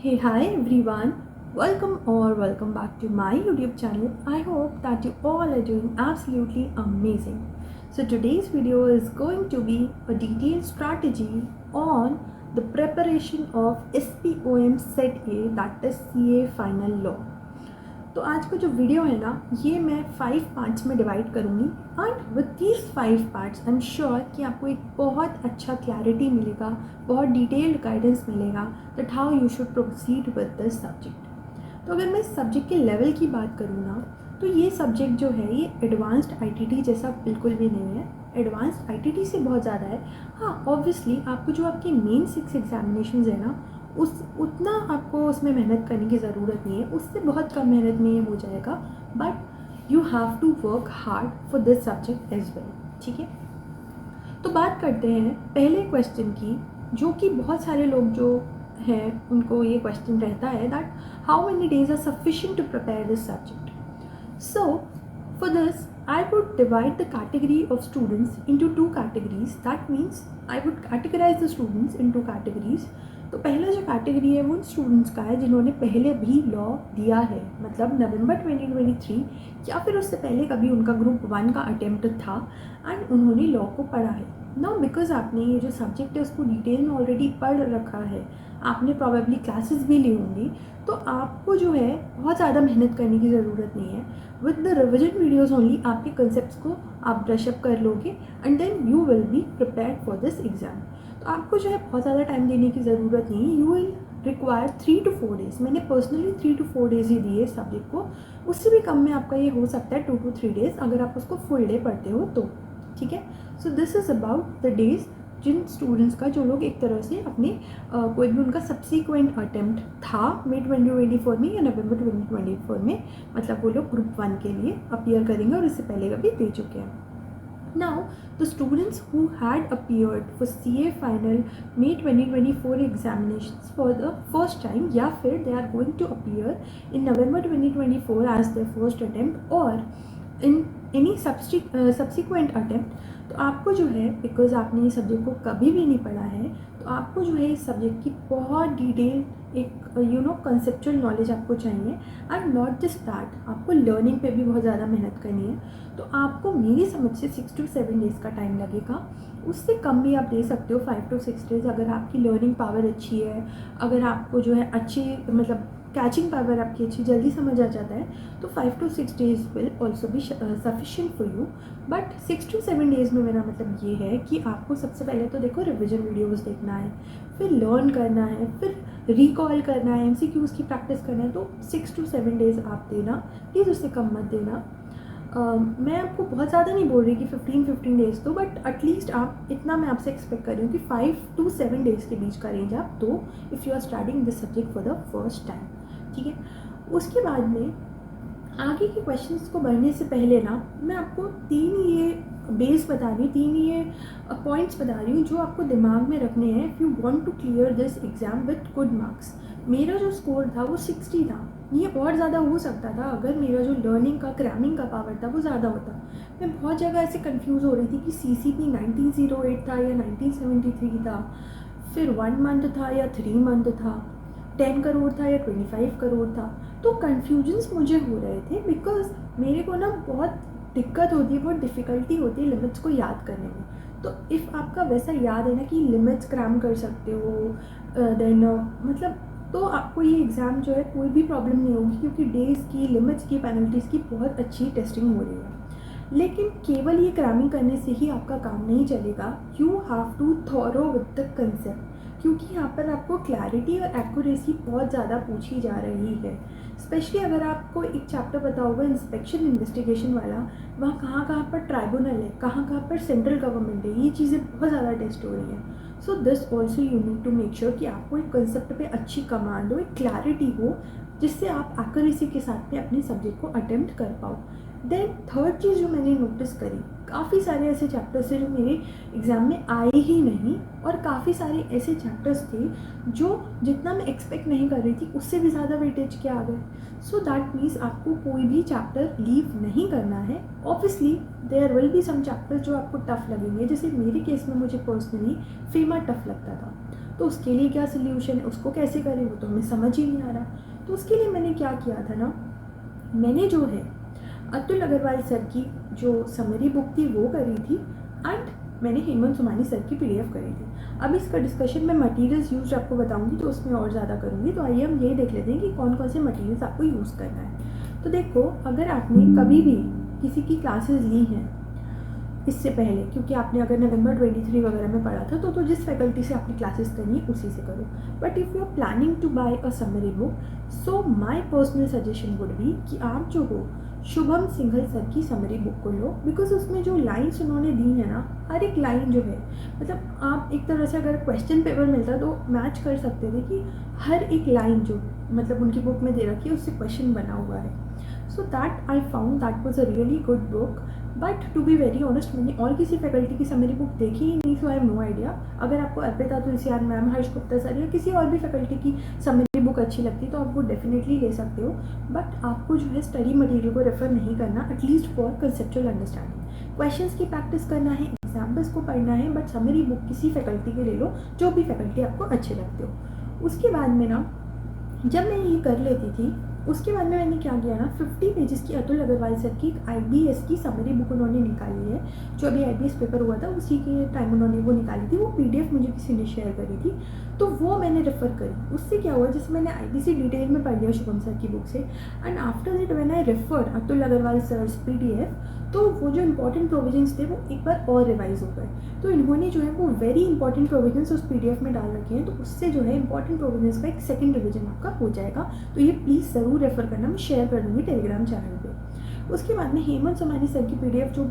Hey, hi everyone. Welcome back to my YouTube channel. I hope that you all are doing absolutely amazing. So today's video is going to be a detailed strategy on the preparation of SPOM Set A, that is CA Final Law. तो आज का जो video है ना, ये मैं 5 parts में divide करूँगी and with these 5 parts I am sure कि आपको एक बहुत अच्छा क्लैरिटी मिलेगा, बहुत डिटेल्ड गाइडेंस मिलेगा that how you should proceed with this subject. तो अगर मैं इस सब्जेक्ट के लेवल की बात करूँ ना, तो ये सब्जेक्ट जो है ये एडवांस्ड आईटीटी जैसा बिल्कुल भी नहीं है, एडवांस्ड आईटीटी से बहुत ज़्यादा है। हाँ, ऑब्वियसली आपको जो आपके मेन 6 एग्जामिनेशंस है ना, उतना आपको उसमें मेहनत करने की ज़रूरत नहीं है, उससे बहुत कम मेहनत में ये हो जाएगा, but you have to work hard for this subject as well. ठीक है, तो बात करते हैं पहले क्वेश्चन की, जो कि बहुत सारे लोग जो हैं उनको ये क्वेश्चन रहता है that how many days are sufficient to prepare this subject. So for this I would divide the category of students into 2 categories. That means I would categorize the students in 2 categories. तो पहला जो category है वो उन students का है जिन्होंने पहले भी लॉ दिया है, मतलब नवंबर 2023 या फिर उससे पहले कभी उनका ग्रुप 1 का अटेम्प्ट था एंड उन्होंने लॉ को पढ़ा है। नाउ बिकॉज आपने ये जो सब्जेक्ट है उसको डिटेल में ऑलरेडी पढ़ रखा है, आपने प्रॉबेबली क्लासेस भी ली होंगी, तो आपको जो है बहुत ज़्यादा मेहनत करने की ज़रूरत नहीं है। With the revision videos only आपके कंसेप्ट्स को आप ब्रशअप कर लोगे and then you will be prepared for this exam. तो आपको जो है बहुत ज़्यादा टाइम देने की ज़रूरत नहीं है, you will require 3 to 4 days. मैंने पर्सनली 3 to 4 डेज़ ही दिए सब्जेक्ट को, उससे भी कम में आपका ये हो सकता है 2 to 3 डेज़ अगर आप उसको फुल डे पढ़ते हो तो। ठीक है, so this is about the days जिन स्टूडेंट्स का जो लोग एक तरह से अपने कोई भी उनका सब्सिक्वेंट अटेम्प्ट था मई 2024 में या नवंबर 2024 में, मतलब वो लोग ग्रुप 1 के लिए अपीयर करेंगे और इससे पहले कभी दे चुके हैं। Now, the students who had appeared for CA Final May 2024 examinations for the first time या फिर they are going to appear in November 2024 as their first attempt or in any subsequent attempt, तो आपको जो है because आपने इस subject को कभी भी नहीं पढ़ा है, तो आपको जो है इस सब्जेक्ट की बहुत डिटेल एक कंसेप्चुअल नॉलेज आपको चाहिए एंड नॉट जस्ट दैट, आपको लर्निंग पे भी बहुत ज़्यादा मेहनत करनी है। तो आपको मेरी समझ से 6 to 7 डेज़ का टाइम लगेगा, उससे कम भी आप दे सकते हो 5 to 6 डेज़ अगर आपकी लर्निंग पावर अच्छी है, अगर आपको जो है अच्छी मतलब कैचिंग पावर आपकी अच्छी जल्दी समझ आ जाता है, तो 5 to 6 days will also be sufficient for you. But 6 to 7 days में मेरा मतलब ये है कि आपको सबसे पहले तो देखो रिविजन वीडियोस देखना है, फिर लर्न करना है, फिर रिकॉल करना है, MCQs की प्रैक्टिस करना है। तो 6 to 7 डेज़ आप देना प्लीज़, उससे कम मत देना। मैं आपको बहुत ज़्यादा नहीं बोल रही कि 15 डेज़ दो, बट एटलीस्ट आप इतना मैं आपसे एक्सपेक्ट कर रही हूँ कि 5 to 7 डेज़ के बीच का रेंज आप दो if you are starting this subject for the first time. ठीक है, उसके बाद में आगे के क्वेश्चंस को बढ़ने से पहले ना मैं आपको 3 ये बेस बता रही हूँ, 3 ये पॉइंट्स बता रही हूँ जो आपको दिमाग में रखने हैं if you want to clear this exam with good marks. मेरा जो स्कोर था वो 60 था, ये और ज़्यादा हो सकता था अगर मेरा जो लर्निंग का क्रैमिंग का पावर था वो ज़्यादा होता। मैं बहुत जगह ऐसे कंफ्यूज हो रही थी कि CCP 1908 था या 1973 था, फिर 1 मंथ था या 3 मंथ था, 10 करोड़ था या 25 करोड़ था। तो कन्फ्यूजन्स मुझे हो रहे थे बिकॉज मेरे को ना बहुत दिक्कत होती है, बहुत डिफ़िकल्टी होती है लिमिट्स को याद करने में। तो इफ़ आपका वैसा याद है ना कि लिमिट्स क्रैम कर सकते हो देन मतलब तो आपको ये एग्ज़ाम जो है कोई भी प्रॉब्लम नहीं होगी, क्योंकि डेज़ की लिमिट्स की पेनल्टीज़ की बहुत अच्छी टेस्टिंग हो रही है। लेकिन केवल ये क्रैमिंग करने से ही आपका काम नहीं चलेगा, you have to thorough with the concept, क्योंकि यहाँ पर आपको क्लैरिटी और एक्यूरेसी बहुत ज़्यादा पूछी जा रही है। स्पेशली अगर आपको एक चैप्टर पता होगा इंस्पेक्शन इन्वेस्टिगेशन वाला, वहाँ कहाँ कहाँ पर ट्राइब्यूनल है, कहाँ कहाँ पर सेंट्रल गवर्नमेंट है, ये चीज़ें बहुत ज़्यादा टेस्ट हो रही हैं। So this also you need to make sure कि आपको एक कंसेप्ट पे अच्छी कमांड हो, एक क्लैरिटी हो, जिससे आप एक्यूरेसी के साथ में अपने सब्जेक्ट को अटेम्प्ट कर पाओ। देन थर्ड चीज़ जो मैंने नोटिस करी, काफ़ी सारे ऐसे चैप्टर्स थे जो मेरे एग्ज़ाम में आए ही नहीं, और काफ़ी सारे ऐसे चैप्टर्स थे जो जितना मैं एक्सपेक्ट नहीं कर रही थी उससे भी ज़्यादा वेटेज के आ गए। सो दैट मीन्स आपको कोई भी चैप्टर लीव नहीं करना है। Obviously there will be some chapters जो आपको टफ़ लगेंगे, जैसे मेरे केस में मुझे पर्सनली फेमा टफ़ लगता था, तो उसके लिए क्या सोल्यूशन है, उसको कैसे करें, वो तो हमें समझ ही नहीं आ रहा। तो उसके लिए मैंने क्या किया था ना, मैंने जो है अतुल अग्रवाल सर की जो समरी बुक थी वो करी थी, एंड मैंने हेमंत सोमानी सर की PDF करी थी। अब इसका डिस्कशन मैं मटेरियल्स यूज आपको बताऊंगी तो उसमें और ज़्यादा करूँगी। तो आइए हम ये देख लेते हैं कि कौन कौन से मटेरियल्स आपको यूज़ करना है। तो देखो, अगर आपने कभी भी किसी की क्लासेस ली हैं इससे पहले, क्योंकि आपने अगर नवंबर 23 वगैरह में पढ़ा था तो जिस फैकल्टी से आपने क्लासेस करनी है उसी से करो। But if you are planning to buy a summary book, so my personal suggestion would be कि आप जो हो शुभम सिंघल सर की समरी बुक को लो, बिकॉज उसमें जो लाइन्स उन्होंने दी है ना, हर एक लाइन जो है, मतलब आप एक तरह से अगर क्वेश्चन पेपर मिलता तो मैच कर सकते थे कि हर एक लाइन जो मतलब उनकी बुक में दे रखी है उससे क्वेश्चन बना हुआ है। So that I found that was a really good book. But to be very honest, मैंने और किसी फैकल्टी की समरी बुक देखी ही नहीं, सो आई हैव नो आइडिया। अगर आपको अर्पिता तुलसियान मैम, हर्ष गुप्ता सर या किसी और भी फैकल्टी की समरी बुक अच्छी लगती है तो आप वो डेफिनेटली ले सकते हो। बट आपको जो है स्टडी मटेरियल को रेफर नहीं करना, at least for conceptual understanding. Questions की प्रैक्टिस करना है, एग्जाम्पल्स को पढ़ना है, बट समरी बुक किसी फैकल्टी के ले लो जो भी फैकल्टी आपको अच्छे लगते हो। उसके बाद में ना, जब मैं ये कर लेती थी, उसके बाद में मैंने क्या किया ना, 50 पेजेस की अतुल अग्रवाल सर की IBS की समरी बुक उन्होंने निकाली है। जो अभी IBS पेपर हुआ था उसी के टाइम उन्होंने वो निकाली थी। वो PDF मुझे किसी ने शेयर करी थी, तो वो मैंने रेफ़र करी। उससे क्या हुआ, जैसे मैंने IBC डिटेल में पढ़ लिया शुभम सर की बुक से, and after that when I referred Atul Agarwal sir's PDF, तो वो जो इंपॉर्टेंट प्रोविजंस थे वो एक बार और रिवाइज हो गए। तो इन्होंने जो है वो वेरी इंपॉर्टेंट प्रोविजंस उस PDF में डाल रखे हैं, तो उससे जो है इंपॉर्टेंट प्रोविजंस का एक सेकंड रिवीजन आपका हो जाएगा। तो ये प्लीज़ ज़रूर रेफर करना, मैं शेयर कर दूँगी टेलीग्राम चैनल पे। उसके बाद में हेमंत सोमानी सर की PDF, जो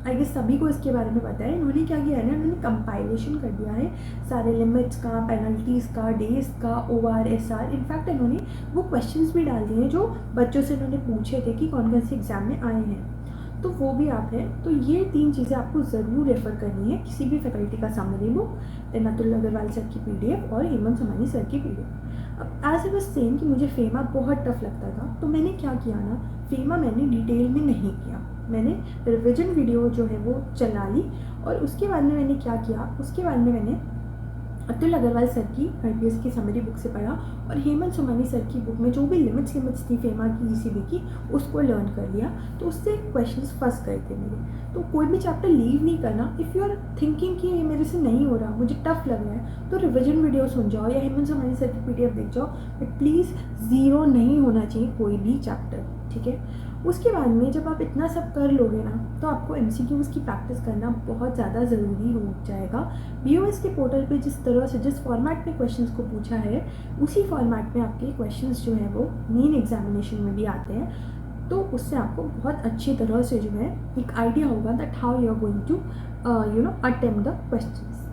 आई गेस सभी को इसके बारे में पता है, इन्होंने क्या किया है ना, इन्होंने कंपाइलेशन कर दिया है सारे लिमिट्स का, पेनल्टीज़ का, डेज का, ORSR। इनफैक्ट इन्होंने वो क्वेश्चंस भी डाल दिए हैं जो बच्चों से इन्होंने पूछे थे कि कौन कौन से एग्जाम में आए हैं, तो वो भी आप हैं। तो ये 3 चीज़ें आपको ज़रूर रेफ़र करनी है, किसी भी फैकल्टी का summary book, then Atul Agarwal sir की PDF और हेमंत सोमानी सर की PDF। अब एज ए वॉज सेम कि मुझे फेमा बहुत टफ लगता था, तो मैंने क्या किया ना, फेमा मैंने डिटेल में नहीं किया, मैंने रिविजन वीडियो जो है वो चला ली। और उसके बाद में मैंने क्या किया, उसके बाद में मैंने अतुल अग्रवाल सर की IBS की समरी बुक से पढ़ा, और हेमंत सोमानी सर की बुक में जो भी लिमिट्स थी फेमा की, ECB की, उसको लर्न कर लिया। तो उससे क्वेश्चंस फंस गए थे मेरे। तो कोई भी चैप्टर लीव नहीं करना। इफ़ यू आर थिंकिंग कि ये मेरे से नहीं हो रहा, मुझे टफ लग रहा है, तो रिविजन वीडियो सुन जाओ या हेमंत सोमानी सर की PDF देख जाओ, बट प्लीज़ ज़ीरो नहीं होना चाहिए कोई भी चैप्टर, ठीक है। उसके बाद में जब आप इतना सब कर लोगे ना, तो आपको MCQs की प्रैक्टिस करना बहुत ज़्यादा ज़रूरी हो जाएगा। BOS के पोर्टल पे जिस तरह से, जिस फॉर्मेट में क्वेश्चंस को पूछा है, उसी फॉर्मेट में आपके क्वेश्चंस जो हैं वो मेन एग्जामिनेशन में भी आते हैं। तो उससे आपको बहुत अच्छी तरह से जो है एक आइडिया होगा that how you are going to attempt the questions.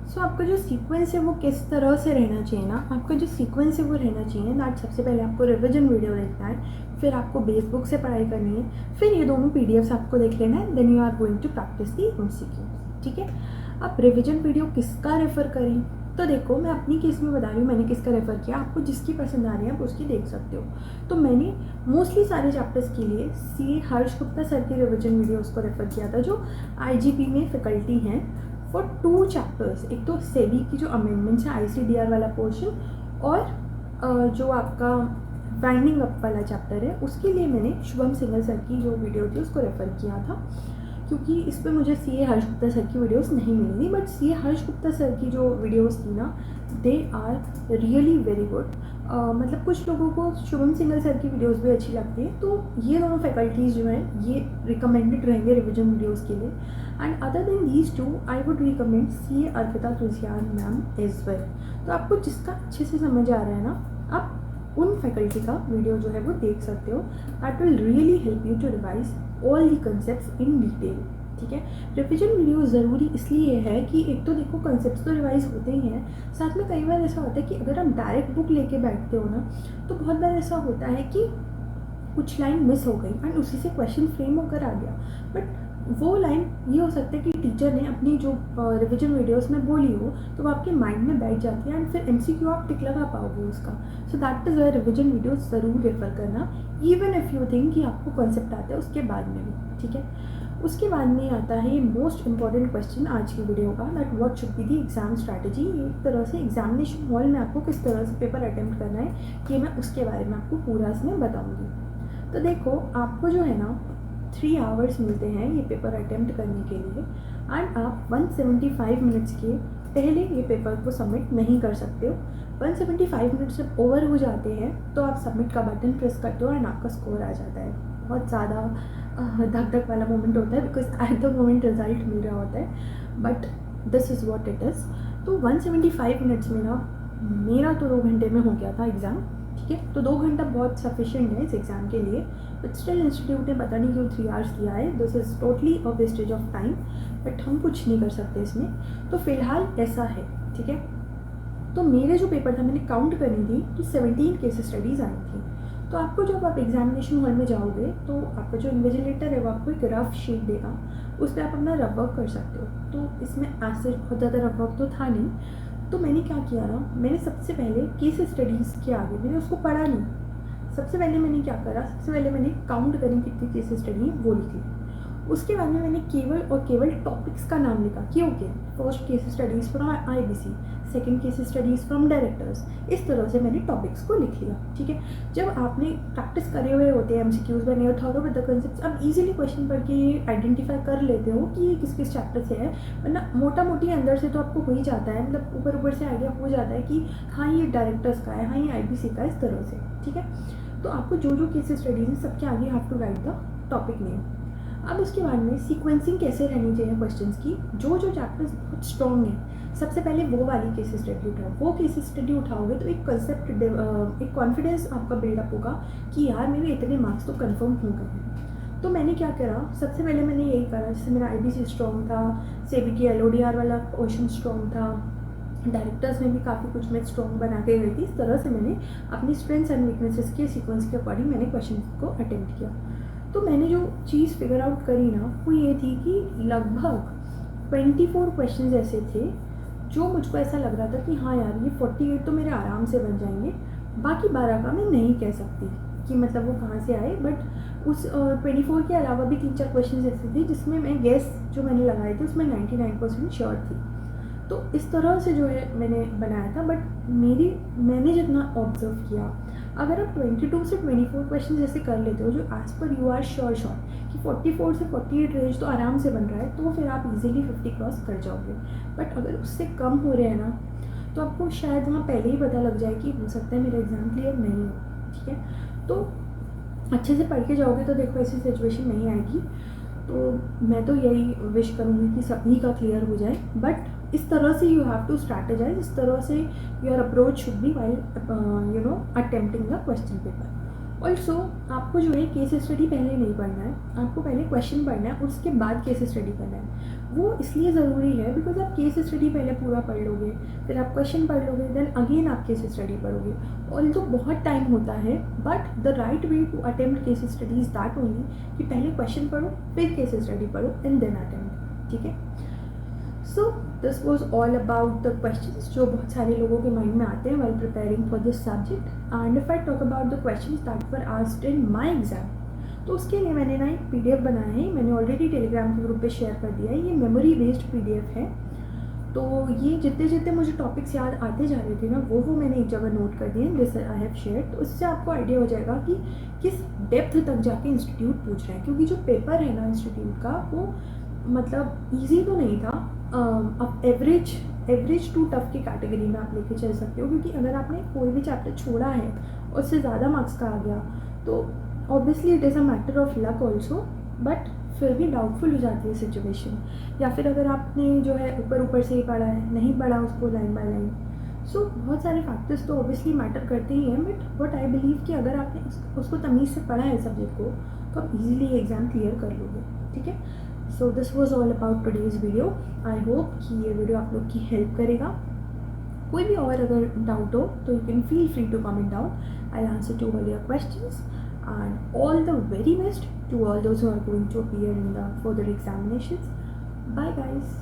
So आपका जो सीक्वेंस है वो किस तरह से रहना चाहिए ना, आपका जो सीक्वेंस है वो रहना चाहिए दैट सबसे पहले आपको रिविजन वीडियो देखना है, फिर आपको बेस बुक से पढ़ाई करनी है, फिर ये दोनों PDFs आपको देख लेना है, then you are going to practice the MCQs, ठीक है। आप रिविजन वीडियो किसका रेफ़र करें, तो देखो मैं अपनी केस में बता रही हूँ मैंने किसका रेफ़र किया, आपको जिसकी पसंद आ रही है आप उसकी देख सकते हो। तो मैंने मोस्टली सारे चैप्टर्स के लिए CA हर्ष गुप्ता सर की रिविजन वीडियोज़ को रेफ़र किया था, जो IGP में फैकल्टी हैं फॉर 2 चैप्टर्स। एक तो सेबी की जो अमेंडमेंट्स है, ICDR वाला पोर्शन, और जो आपका वाइंडिंग अप वाला चैप्टर है, उसके लिए मैंने शुभम सिंघल सर की जो वीडियो थी उसको रेफ़र किया था, क्योंकि इस पर मुझे CA हर्ष गुप्ता सर की वीडियोस नहीं मिली थी। बट CA हर्ष गुप्ता सर की जो वीडियोस थी ना, they are really very good. मतलब कुछ लोगों को शुभम सिंघल सर की वीडियोस भी अच्छी लगती है, तो ये दोनों फैकल्टीज़ जो हैं ये रिकमेंडेड रहेंगे रिविजन वीडियोस के लिए। And other than these 2 I would recommend CA Arpita Tulsian ma'am as well. तो आपको जिसका अच्छे से समझ आ रहा है ना, आप उन फैकल्टी का वीडियो जो है वो देख सकते हो। That will really help you to revise all the concepts in detail, ठीक है। रिविजन वीडियो ज़रूरी इसलिए है कि एक तो देखो कंसेप्ट्स तो रिवाइज होते ही हैं, साथ में कई बार ऐसा होता है कि अगर हम डायरेक्ट बुक लेके बैठते हो ना, तो बहुत बार ऐसा होता है कि कुछ लाइन मिस हो गई एंड उसी से क्वेश्चन फ्रेम होकर आ गया। बट वो लाइन ये हो सकता है कि टीचर ने अपनी जो रिविजन वीडियोस में बोली हो तो वो आपके माइंड में बैठ जाती है एंड फिर MCQ आप टिक लगा पाओगे उसका। So that is why revision video ज़रूर रेफर करना, इवन इफ़ यू थिंक कि आपको कॉन्सेप्ट आता है उसके बाद में भी, ठीक है। उसके बाद में आता है मोस्ट इम्पॉर्टेंट क्वेश्चन आज की वीडियो का, that what should be the exam strategy. एक तरह से एग्जामिनेशन हॉल में आपको किस तरह से पेपर अटेम्प्ट करना है, ये मैं उसके बारे में आपको पूरा इसमें बताऊँगी। तो देखो, आपको जो है ना 3 आवर्स मिलते हैं ये पेपर अटेम्प्ट करने के लिए, एंड आप 175 मिनट्स के पहले ये पेपर को सबमिट नहीं कर सकते हो। 175 मिनट्स जब ओवर हो जाते हैं तो आप सबमिट का बटन प्रेस करते हो एंड आपका स्कोर आ जाता है। बहुत ज़्यादा धक धक वाला मोमेंट होता है, because at the moment result मिल रहा होता है, but this is what it is. तो 175 मिनट्स में ना मेरा तो 2 घंटे में हो गया था एग्ज़ाम, ठीक है। तो 2 घंटा बहुत सफिशिएंट है इस एग्ज़ाम के लिए, बट स्टिल इंस्टीट्यूट ने पता नहीं क्यों 3 आवर्स दिया है। This is totally a wastage of time, but हम कुछ नहीं कर सकते इसमें। तो फ़िलहाल ऐसा है, ठीक है। तो मेरे जो पेपर था मैंने काउंट करी थी तो 17 केस स्टडीज़ आई थी। तो आपको जब आप एग्जामिनेशन हॉल में जाओगे तो आपका जो इन्विजिलेटर है वो आपको एक रफ शीट देगा, उस पर आप अपना रफ वर्क कर सकते हो। तो इसमें ऐसे बहुत ज़्यादा रफ वर्क तो था नहीं, तो मैंने क्या किया ना, मैंने सबसे पहले केस स्टडीज़ के आगे मैंने उसको पढ़ा नहीं। सबसे पहले मैंने क्या करा, सबसे पहले मैंने काउंट करी कितनी केस स्टडी वो लिखी। उसके बाद में मैंने केवल और केवल टॉपिक्स का नाम लिखा कि okay, first case studies from IBC, second case studies from directors. इस तरह से मैंने टॉपिक्स को लिख लिया, ठीक है। जब आपने प्रैक्टिस करे हुए होते हैं, MCQs बने और थॉरो विद द कंसेप्ट्स, आप इजीली क्वेश्चन पढ़ के ये आइडेंटिफाई कर लेते हो कि ये किस किस चैप्टर से है, वरना मोटा मोटी अंदर से तो आपको हो ही जाता है, मतलब ऊपर ऊपर से आइडिया हो जाता है कि हाँ ये डायरेक्टर्स का है, हाँ ये IBC का, इस तरह से, ठीक है। तो आपको जो जो केस स्टडीज़ हैं सबके आगे have to write the topic name. अब उसके बाद में सीक्वेंसिंग कैसे रहनी चाहिए क्वेश्चंस की, जो जो चैप्टर्स बहुत स्ट्रॉन्ग हैं सबसे पहले वो वाली केस स्टडी उठाओ। वो केस स्टडी उठाओगे तो एक कंसेप्ट, एक कॉन्फिडेंस आपका बिल्डअप होगा कि यार मेरे इतने मार्क्स तो कंफर्म हो गए हैं। तो मैंने क्या करा, सबसे पहले मैंने यही करा, जैसे मेरा IBC स्ट्रॉन्ग था, CBT LODR वाला क्वेश्चन स्ट्रॉन्ग था, डायरेक्टर्स में भी काफ़ी कुछ मैं स्ट्रॉन्ग बना के गई थी। इस तरह से मैंने अपनी स्ट्रेंथ्स एंड वीकनेसेस के सीक्वेंस के अकॉर्डिंग मैंने क्वेश्चन को अटेम्प्ट किया। तो मैंने जो चीज़ फिगर आउट करी ना वो ये थी कि लगभग 24 क्वेश्चन ऐसे थे जो मुझको ऐसा लग रहा था कि हाँ यार ये 48 तो मेरे आराम से बन जाएंगे, बाकी 12 का मैं नहीं कह सकती कि मतलब वो कहाँ से आए। बट उस 24 के अलावा भी 3-4 क्वेश्चन ऐसे थे जिसमें मैं गेस जो मैंने लगाए थे उसमें 99% श्योर थी। तो इस तरह से जो है मैंने बनाया था। बट मैंने जितना ऑब्जर्व किया, अगर आप 22 से 24 क्वेश्चन ऐसे कर लेते हो जो as per you are sure कि 44 से 48 रेंज तो आराम से बन रहा है, तो फिर आप इजीली 50 क्रॉस कर जाओगे। बट अगर उससे कम हो रहे हैं ना तो आपको शायद वहाँ पहले ही पता लग जाए कि हो सकता है मेरा एग्ज़ाम क्लियर नहीं हो, ठीक है। तो अच्छे से पढ़ के जाओगे तो देखो ऐसी सिचुएशन नहीं आएगी। तो मैं तो यही विश करूँगी कि सभी का क्लियर हो जाए। बट इस तरह से यू हैव टू स्ट्रैटेजाइज, इस तरह से your approach should be while attempting the question paper. Also आपको जो है केस स्टडी पहले नहीं पढ़ना है, आपको पहले क्वेश्चन पढ़ना है, उसके बाद केस स्टडी करना है। वो इसलिए ज़रूरी है बिकॉज आप केस स्टडी पहले पूरा पढ़ लोगे, फिर आप क्वेश्चन पढ़ लोगे, देन अगेन आप केस स्टडी पढ़ोगे। ऑल्सो बहुत टाइम होता है, but the right way to attempt case study is that only कि पहले क्वेश्चन पढ़ो, फिर केस स्टडी पढ़ो एंड देन अटेम्प्ट, ठीक है। So this was all about the questions जो बहुत सारे लोगों के माइंड में आते हैं while preparing for this subject. And if I talk about the questions that were asked in my exam, तो उसके लिए मैंने ना एक PDF बनाया है, मैंने ऑलरेडी टेलीग्राम के ग्रुप पे शेयर कर दिया है। ये मेमोरी बेस्ड PDF है। तो ये जितने जितने मुझे टॉपिक्स याद आते जा रहे थे ना वो मैंने एक जगह नोट कर दिए, दिस आई हैव शेयर। तो इससे आपको आइडिया हो जाएगा कि किस डेप्थ तक जाके इंस्टीट्यूट पूछ रहे हैं, क्योंकि जो पेपर है ना इंस्टीट्यूट का वो मतलब ईजी तो नहीं था। अब एवरेज टू टफ की कैटेगरी में आप लेके चल सकते हो, क्योंकि अगर आपने कोई भी चैप्टर छोड़ा है और उससे ज़्यादा मार्क्स का आ गया तो obviously it is a matter of luck also, but फिर भी डाउटफुल हो जाती है सिचुएशन। या फिर अगर आपने जो है ऊपर से ही पढ़ा है, नहीं पढ़ा उसको लाइन बाय लाइन, सो बहुत सारे फैक्टर्स तो ऑब्वियसली मैटर करते ही हैं। बट व्हाट आई बिलीव कि अगर आपने उसको तमीज़ से पढ़ा है सब्जेक्ट को तो आप इजीली एग्ज़ाम क्लियर कर लोगे, ठीक है। So this was all about today's video. I hope कि ये वीडियो आप लोग की हेल्प करेगा। कोई भी और अगर डाउट हो तो you can feel free to comment down, I answer to all your questions and all the very best to all those who are going to appear in the further examinations. Bye guys.